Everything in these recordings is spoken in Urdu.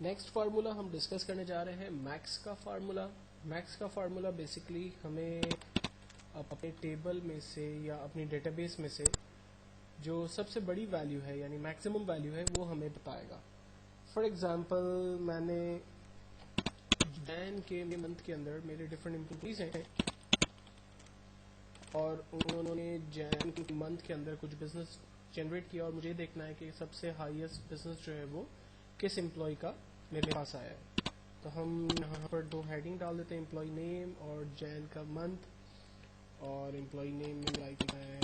نیکسٹ فارمولا ہم ڈسکس کرنے جا رہے ہیں میکس کا فارمولا. میکس کا فارمولا بیسکلی ہمیں اپنے ٹیبل میں سے یا اپنی ڈیٹا بیس میں سے جو سب سے بڑی ویلیو ہے یعنی میکسیمم ویلیو ہے وہ ہمیں بتائے گا. فار ایگزامپل میں نے جین کے منتھ کے اندر میرے ڈفرینٹ امپلائیز ہیں اور انہوں نے جین کے منتھ کے اندر کچھ بزنس جنریٹ کیا اور مجھے دیکھنا ہے کہ سب سے ہائیسٹ بزنس جو ہے وہ کس امپلائی کا میرے پاس آیا ہے. تو ہم یہاں پر دو ہیڈنگ ڈال دیتے ہیں, امپلائی نیم اور جین کا منتھ. اور امپلائی نیم میں لائک میں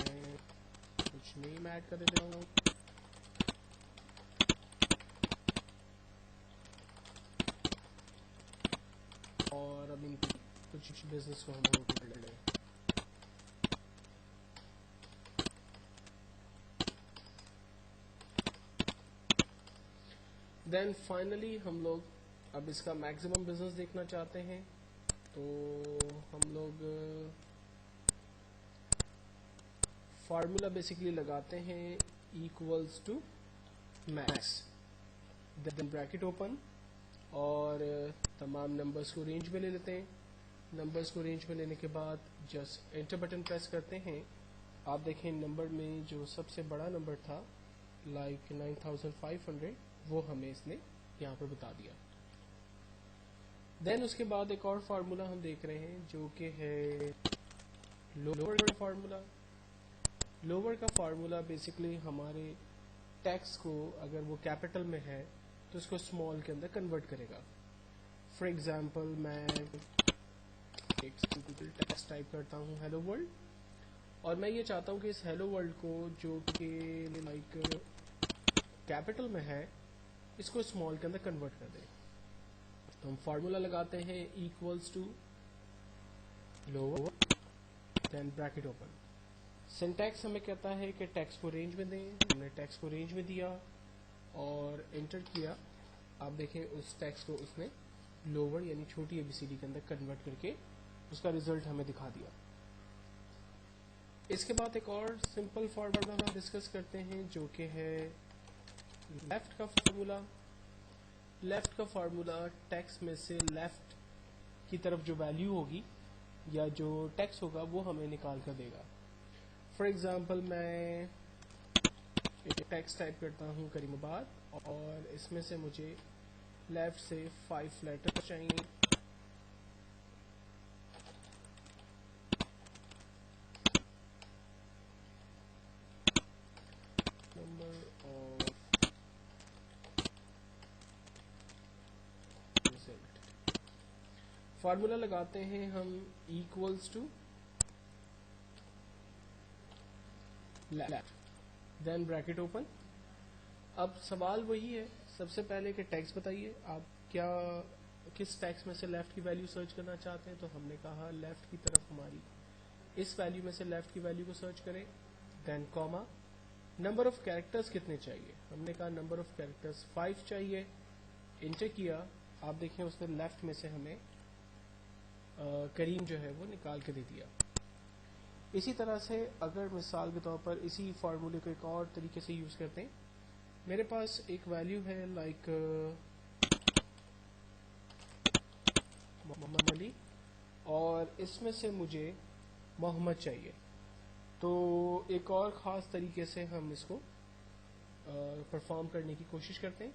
کچھ نیم ایڈ کر دیتا ہوں. اور اب ان کچھ بزنس کو ہم نوٹ کر لیں. دین فائنلی ہم لوگ اب اس کا میکسیمم بزنس دیکھنا چاہتے ہیں تو ہم لوگ فارمولا بیسکلی لگاتے ہیں equals to max, then bracket open اور تمام نمبرز کو رینج میں لے لیتے ہیں. نمبرز کو رینج میں لینے کے بعد جسٹ انٹر بٹن پریس کرتے ہیں. آپ دیکھیں نمبر میں جو سب سے بڑا نمبر تھا لائک 9500 وہ ہمیں اس نے یہاں پر بتا دیا. دین اس کے بعد ایک اور فارمولا ہم دیکھ رہے ہیں جو کہ ہے لوور کا فارمولا. لوور کا فارمولا بیسکلی ہمارے ٹیکسٹ کو اگر وہ کیپٹل میں ہے تو اس کو اسمال کے اندر کنورٹ کرے گا. فار ایگزامپل میں ایک سمپل ٹیکسٹ ٹائپ کرتا ہوں ہیلو ورلڈ, اور میں یہ چاہتا ہوں کہ اس ہیلو ورلڈ کو جو کہ لائک کیپٹل میں ہے اس کو اسمال کے اندر کنورٹ کر دیں. تو ہم فارمولا لگاتے ہیں equals to lower then bracket open. Syntax ہمیں کہتا ہے کہ ٹیکسٹ کو رینج میں دیں. ہم نے ٹیکسٹ کو رینج میں دیا اور انٹر کیا. آپ دیکھیں اس ٹیکسٹ کو اس نے لوور یعنی چھوٹی اے بی سی ڈی کے اندر کنورٹ کر کے اس کا ریزلٹ ہمیں دکھا دیا. اس کے بعد ایک اور سمپل فارمولا ہم ڈسکس کرتے ہیں جو کہ ہے لیفٹ کا فارمولا. لیفٹ کا فارمولا ٹیکسٹ میں سے لیفٹ کی طرف جو ویلیو ہوگی یا جو ٹیکسٹ ہوگا وہ ہمیں نکال کر دے گا. فار ایگزامپل میں ٹیکسٹ ٹائپ کرتا ہوں کریم آباد اور اس میں سے مجھے لیفٹ سے 5 لیٹر چاہیے. Number of result. فارمولا لگاتے ہیں ہم equals to left then bracket open. اب سوال وہی ہے سب سے پہلے کہ ٹیکسٹ بتائیے آپ کیا کس ٹیکسٹ میں سے لیفٹ کی ویلیو سرچ کرنا چاہتے ہیں. تو ہم نے کہا لیفٹ کی طرف ہماری اس ویلیو میں سے لیفٹ کی ویلیو کو سرچ کریں. دین کوما. نمبر آف کیریکٹرز کتنے چاہیے. ہم نے کہا نمبر آف کیریکٹرز 5 چاہیے. انٹر کیا. آپ دیکھیں اس نے لیفٹ میں سے ہمیں کریم جو ہے وہ نکال کے دے دیا. اسی طرح سے اگر مثال کے طور پر اسی فارمولے کو ایک اور طریقے سے یوز کرتے ہیں, میرے پاس ایک ویلیو ہے لائک محمد علی اور اس میں سے مجھے محمد چاہیے. تو ایک اور خاص طریقے سے ہم اس کو پرفارم کرنے کی کوشش کرتے ہیں.